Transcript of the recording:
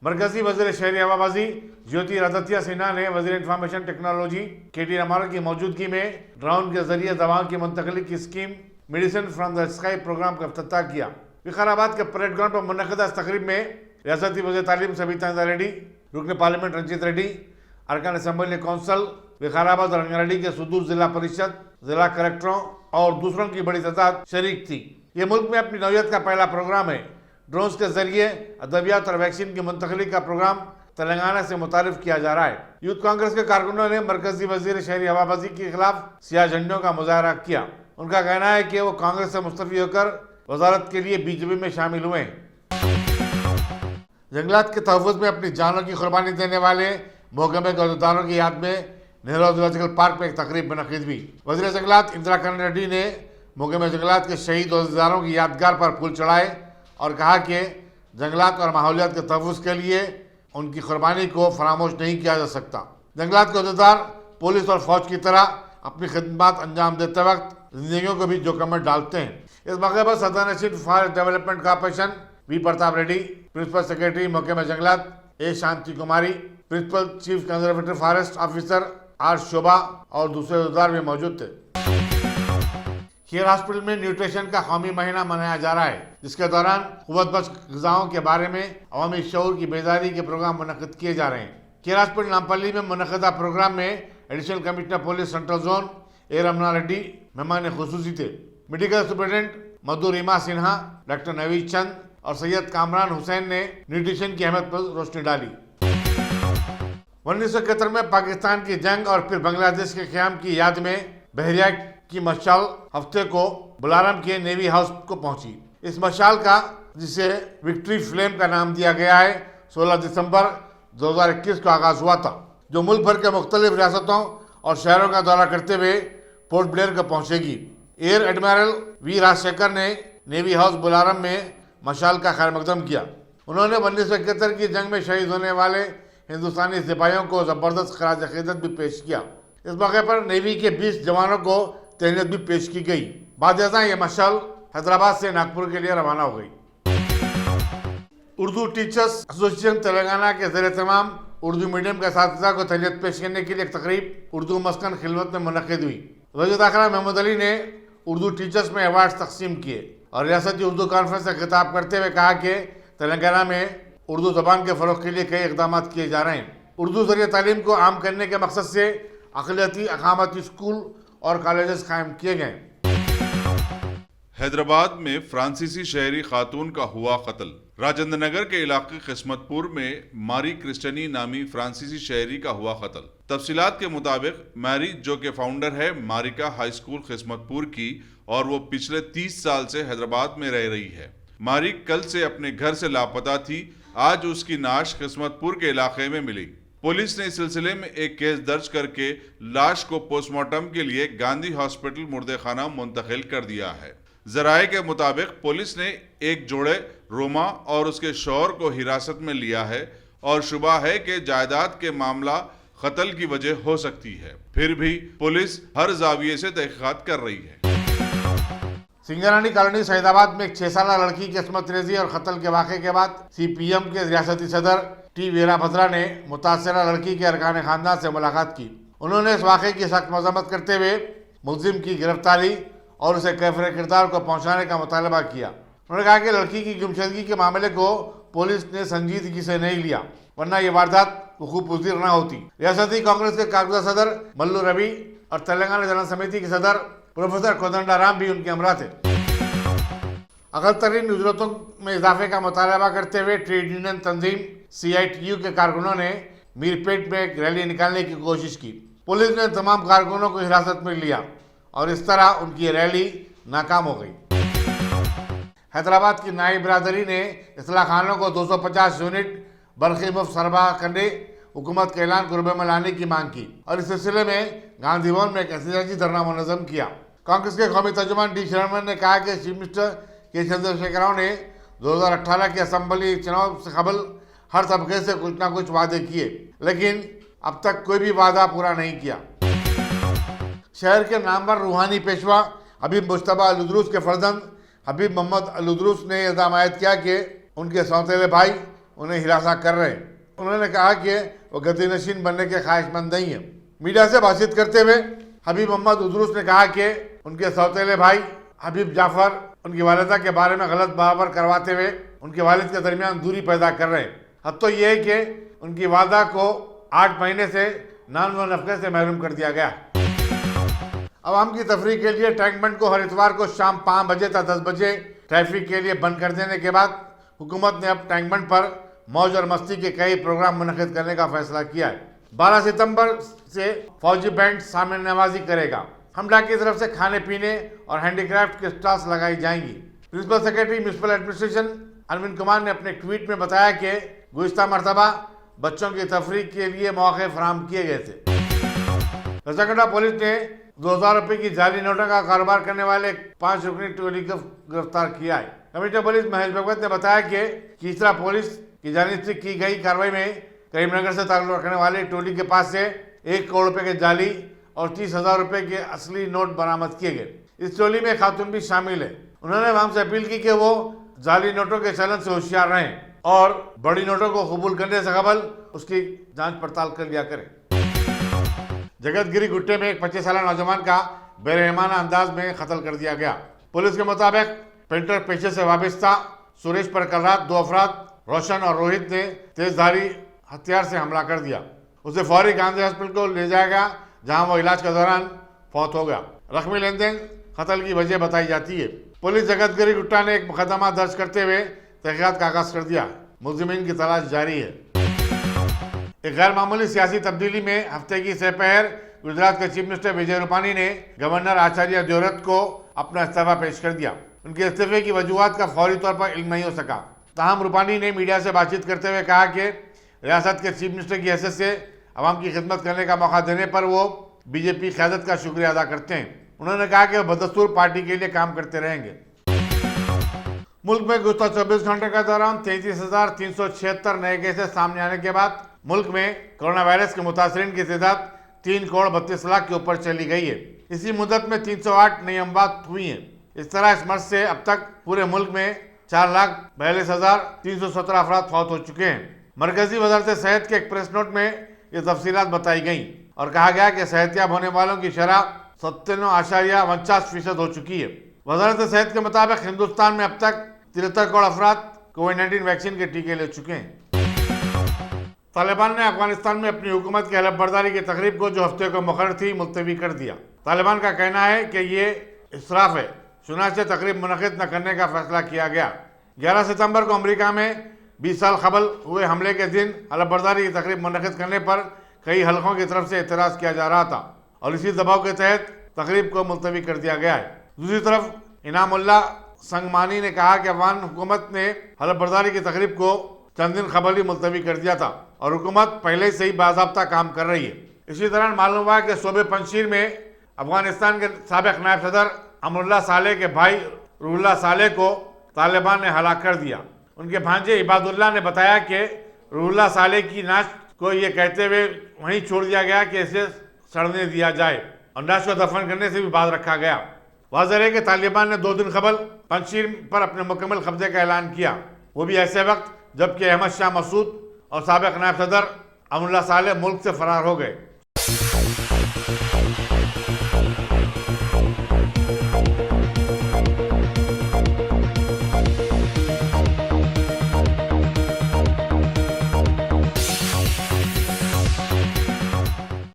مرکزی وزیر شہری ہوابازی جیوتی رادتیہ سنہا نے وزیر انفارمیشن ٹیکنالوجی KT رامان کی موجودگی میں ڈرون کے ذریعے دواؤں کی منتقلی کی scheme medicine from the sky program کا افتتاح کیا۔ وقار کے پریڈ گراؤنڈ پر منعقدہ اس تقریب میں ریاستی وزیر تعلیم سبیتا اندرا ریڈی، رکن پارلیمنٹ رنجیت ریڈی، ارکان اسمبلی کونسل وقار اور رنگاریڈی کے صدور ضلع پریشد، ضلع کلکٹروں اور دوسروں کی بڑی تعداد شریک تھی۔ یہ ملک میں اپنی نوعیت کا پہلا پروگرام ہے۔ ڈرونز کے ذریعے ادویات اور ویکسین کی منتقلی کا پروگرام تلنگانہ سے متعارف کیا جا رہا ہے۔ یوتھ کانگریس کے کارکنوں نے مرکزی وزیر شہری ہوابازی کے خلاف سیاہ جھنڈوں کا مظاہرہ کیا۔ ان کا کہنا ہے کہ وہ کانگریس سے مستعفی ہو کر وزارت کے لیے BJP میں شامل ہوئے ہیں۔ جنگلات کے تحفظ میں اپنی جانوں کی قربانی دینے والے محکمے کے عہدیداروں کی یاد میں نہرو زولوجیکل پارک میں ایک تقریب منعقد ہوئی۔ وزیر جنگلات اندرا کرن ریڈی نے محکمہ جنگلات کے شہید عہدیداروں کی یادگار پر پھول چڑھائے اور کہا کہ جنگلات اور ماحولیات کے تحفظ کے لیے ان کی قربانی کو فراموش نہیں کیا جا سکتا۔ جنگلات کے عہدیدار پولیس اور فوج کی طرح اپنی خدمات انجام دیتے وقت زندگیوں کو بھی جوخم میں ڈالتے ہیں۔ اس موقع پر صدر نشین forest development corporation V Pratap Reddy, principal secretary محکمہ جنگلات A Shanti Kumari, principal chief conservator forest officer R Shobha اور دوسرے عہدیدار بھی موجود تھے۔ کھیر ہاسپٹل میں نیوٹریشن کا قومی مہینہ منایا جا رہا ہے، جس کے دوران قوت بخش غذاؤں کے بارے میں عوامی شعور کی بیداری کے پروگرام منعقد کیے جا رہے ہیں۔ کھیر ہاسپٹل نامپلی میں منعقدہ پروگرام میں additional commissioner police central zone A Ramana Reddy مہمان خصوصی تھے۔ Medical superintendent Madhu Rima Sinha, doctor Naveed Chand اور سید کامران حسین نے نیوٹریشن کی اہمیت پر روشنی ڈالی۔ 1971 میں پاکستان کی جنگ اور پھر بنگلہ دیش کے قیام کی یاد میں بحریہ کی مشعل ہفتے کو بلارم کے نیوی ہاؤس کو پہنچی۔ اس مشعل کا، جسے وکٹری فلیم کا نام دیا گیا ہے، 16 دسمبر 2021 کو آغاز ہوا تھا، جو ملک بھر کے مختلف ریاستوں اور شہروں کا دورہ کرتے ہوئے پورٹ بلیئر کو پہنچے گی۔ ایئر ایڈمرل وی راج شیکھر نے نیوی ہاؤس بلارم میں مشعل کا خیر مقدم کیا۔ انہوں نے 1971 کی جنگ میں شہید ہونے والے ہندوستانی سپاہیوں کو زبردست خراج عقیدت بھی پیش کیا۔ اس موقع پر نیوی کے 20 جوانوں کو تہنیت بھی پیش کی گئی۔ بعد ازاں یہ مشعل حیدرآباد سے ناگپور کے لیے روانہ ہو گئی۔ اردو ٹیچرز ایسوسی ایشن تلنگانہ کے زیر اہتمام اردو میڈیم کے اساتذہ کو تہنیت پیش کرنے کے لیے ایک تقریب اردو مسکن خلوت میں منعقد ہوئی۔ وزیر داخلہ محمود علی نے اردو ٹیچرز میں ایوارڈز تقسیم کیے اور ریاستی اردو کانفرنس سے خطاب کرتے ہوئے کہا کہ تلنگانہ میں اردو زبان کے فروغ کے لیے کئی اقدامات کیے جا رہے ہیں۔ اردو ذریعہ تعلیم کو عام کرنے کے مقصد سے اقلیتی اقامتی اسکول اور کالجز قائم کیے گئے۔ حیدرآباد میں فرانسیسی شہری خاتون کا ہوا قتل۔ راجندر نگر کے علاقے قسمت پور میں ماری کرسٹنی نامی فرانسیسی شہری کا ہوا قتل۔ تفصیلات کے مطابق میری، جو کہ فاؤنڈر ہے ماریکا ہائی اسکول قسمت پور کی اور وہ پچھلے 30 سال سے حیدرآباد میں رہ رہی ہے۔ ماری کل سے اپنے گھر سے لاپتہ تھی۔ آج اس کی نعش قسمت پور کے علاقے میں ملی۔ پولیس نے اس سلسلے میں ایک کیس درج کر کے لاش کو پوسٹ مارٹم کے لیے گاندھی ہاسپٹل مردے خانہ منتقل کر دیا ہے۔ ذرائع کے مطابق پولیس نے ایک جوڑے روما اور اس کے شوہر کو حراست میں لیا ہے اور شبہ ہے کہ جائیداد کے معاملہ قتل کی وجہ ہو سکتی ہے۔ پھر بھی پولیس ہر زاویے سے تحقیقات کر رہی ہے۔ سنگرانی کالونی سعید آباد میں ایک 6 سالہ لڑکی کی عصمت ریزی اور قتل کے واقعے کے بعد CPM کے ریاستی صدر ٹی ویرا بھدرا نے متاثرہ لڑکی کے ارکان خاندان سے ملاقات کی۔ انہوں نے اس واقعے کی سخت مذمت کرتے ہوئے ملزم کی گرفتاری اور اسے کیفر کردار کو پہنچانے کا مطالبہ کیا۔ انہوں نے کہا کہ لڑکی کی گمشدگی کے معاملے کو پولیس نے سنجیدگی سے نہیں لیا، ورنہ یہ واردات وقوع پذیر نہ ہوتی۔ ریاستی کانگریس کے کارگزار صدر ملو روی اور تلنگانہ جنرل سمیتی کے صدر پروفیسر کودنڈا رام بھی ان کے ہمراہ تھے۔ اقل ترین اجرتوں میں اضافے کا مطالبہ کرتے ہوئے ٹریڈ یونین تنظیم CITU کے کارکنوں نے میرپیٹ میں ایک ریلی نکالنے کی کوشش کی۔ پولیس نے تمام کارکنوں کو حراست میں لیا اور اس طرح ان کی ریلی ناکام ہو گئی۔ حیدرآباد کی نائی برادری نے اصلاح خانوں کو 250 یونٹ برقی مفت سربراہ کرنے حکومت کے اعلان کو روبے میں لانے کی مانگ کی اور اس سلسلے میں گاندھی بھون میں ایک احتجاجی دھرنا منظم کیا۔ کانگریس کے قومی ترجمان ڈی شرمن نے کہا کہ چیف منسٹر کے چندر شیکھر راؤ نے 2018 کے اسمبلی چناؤ سے قبل ہر طبقے سے کچھ نہ کچھ وعدے کیے، لیکن اب تک کوئی بھی وعدہ پورا نہیں کیا۔ شہر کے نامور روحانی پیشوا حبیب مجتبیٰ الادروس کے فرزند حبیب محمد الادروس نے الزام عائد کیا کہ ان کے سوتیلے بھائی انہیں ہراساں کر رہے ہیں۔ انہوں نے کہا کہ وہ گدی نشین بننے کے خواہش مند نہیں ہیں۔ میڈیا سے بات چیت کرتے ہوئے حبیب محمد ادروس نے کہا کہ ان کے سوتیلے بھائی حبیب جعفر ان کی والدہ کے بارے میں غلط باور کرواتے ہوئے ان کے والد کے درمیان دوری پیدا کر رہے ہیں۔ حتیٰ یہ ہے کہ ان کی والدہ کو 8 مہینے سے نان و نفقے سے محروم کر دیا گیا۔ عوام کی تفریح کے لیے ٹینک بنڈ کو ہر اتوار کو شام 5 بجے تا 10 بجے ٹریفک کے لیے بند کر دینے کے بعد حکومت نے اب ٹینک بنڈ پر موج اور مستی کے کئی پروگرام منعقد کرنے کا فیصلہ کیا ہے۔ 12 ستمبر سے فوجی بینڈ سامنے نوازی کرے گا۔ حملہ کی طرف سے کھانے پینے اور ہینڈی کرافٹ کے اسٹالز لگائی جائیں گی۔ Principal secretary municipal administration Arvind Kumar نے اپنے ٹویٹ میں بتایا کہ گزشتہ مرتبہ بچوں کی تفریح کے لیے مواقع فراہم کیے گئے تھے۔ رچاکنڈا پولیس نے 2000 روپے کی جعلی نوٹوں کا کاروبار کرنے والے 5 رکنی ٹولی کو گرفتار کیا ہے۔ کمشنر پولیس مہیش بھگوت نے بتایا کہ کیچرا پولیس کی جانب سے کی گئی کارروائی میں کریم نگر سے تعلق رکھنے والے ٹولی کے پاس سے 1 کروڑ روپے کے جعلی اور 30,000 روپے کے اصلی نوٹ برآمد کیے گئے۔ اس ٹولی میں خاتون بھی شامل ہے۔ انہوں نے عوام سے اپیل کی کہ وہ جعلی نوٹوں کے چلن سے ہوشیار رہیں اور بڑی نوٹوں کو قبول کرنے سے قبل اس کی جانچ پڑتال کر لیا کریں۔ جگت گری گٹے میں ایک 25 سالہ نوجوان کا بے رحمانہ انداز میں قتل کر دیا گیا۔ پولیس کے مطابق پینٹر پیشے سے وابستہ سریش پر کل رات 2 افراد روشن اور روہت نے تیز دھاری ہتھیار سے حملہ کر دیا۔ اسے فوری گاندھی ہاسپٹل کو لے جایا گیا جہاں وہ علاج کے دوران فوت ہو گیا۔ رقمی لین دین قتل کی وجہ بتائی جاتی ہے۔ پولیس جگت گری گٹا نے ایک مقدمہ درج کرتے ہوئے تحقیقات کا آغاز کر دیا۔ ملزمین کی تلاش جاری ہے۔ ایک غیر معمولی سیاسی تبدیلی میں ہفتے کی سہ پہر گجرات کے چیف منسٹر وجے روپانی نے گورنر آچاریہ دیورت کو اپنا استعفیٰ پیش کر دیا۔ ان کے استعفے کی وجوہات کا فوری طور پر علم نہیں ہو سکا۔ تاہم روپانی نے میڈیا سے بات چیت کرتے ہوئے کہا کہ ریاست کے چیف منسٹر کی حیثیت سے عوام کی خدمت کرنے کا موقع دینے پر وہ بی جے پی قیادت کا شکریہ ادا کرتے ہیں۔ انہوں نے کہا کہ وہ بدستور پارٹی کے لیے کام کرتے رہیں گے۔ ملک میں گزشتہ 24 گھنٹے کے دوران 33,376 نئے کیسز سامنے آنے کے بعد ملک میں کرونا وائرس کے متاثرین کی تعداد 3 کروڑ 32 لاکھ کے اوپر چلی گئی ہے۔ اسی مدت میں 308 نئی اموات ہوئی ہیں۔ اس طرح اس مرض سے اب تک پورے ملک میں 4,42,317 افراد فوت ہو چکے ہیں۔ مرکزی وزارت صحت کے ایک پریس نوٹ میں یہ تفصیلات بتائی گئیں اور کہا گیا کہ صحت یاب ہونے والوں کی شرح 97.49% ہو چکی ہے۔ وزارت صحت کے مطابق ہندوستان میں اب تک 73 کروڑ افراد کووڈ-19 ویکسین کے ٹیکے لے چکے ہیں۔ طالبان نے افغانستان میں اپنی حکومت کی حلف برداری کی تقریب کو جو ہفتے کو مقرر تھی ملتوی کر دیا۔ طالبان کا کہنا ہے کہ یہ اسراف ہے، چنانچہ تقریب منعقد نہ کرنے کا فیصلہ کیا گیا۔ 11 ستمبر کو امریکہ میں 20 سال قبل ہوئے حملے کے دن حلف برداری کی تقریب منعقد کرنے پر کئی حلقوں کی طرف سے اعتراض کیا جا رہا تھا اور اسی دباؤ کے تحت تقریب کو ملتوی کر دیا گیا ہے۔ دوسری طرف انعام اللہ سنگمانی نے کہا کہ افغان حکومت نے حلف برداری کی تقریب کو چند دن قبل ہی ملتوی کر دیا تھا اور حکومت پہلے سے ہی باضابطہ کام کر رہی ہے۔ اسی طرح معلوم ہوا کہ صوبے پنجشیر میں افغانستان کے سابق نائب صدر امر اللہ صالح کے بھائی روح اللہ صالح کو طالبان نے ہلاک کر دیا۔ ان کے بھانجے عباد اللہ نے بتایا کہ روح اللہ صالح کی نعش کو یہ کہتے ہوئے وہیں چھوڑ دیا گیا کہ اسے سڑنے دیا جائے اور نعش کو دفن کرنے سے بھی باز رکھا گیا۔ واضح ہے کہ طالبان نے 2 دن قبل پنجشیر پر اپنے مکمل قبضے کا اعلان کیا، وہ بھی ایسے وقت جبکہ احمد شاہ مسعود اور سابق نائب صدر امر اللہ صالح ملک سے فرار ہو گئے۔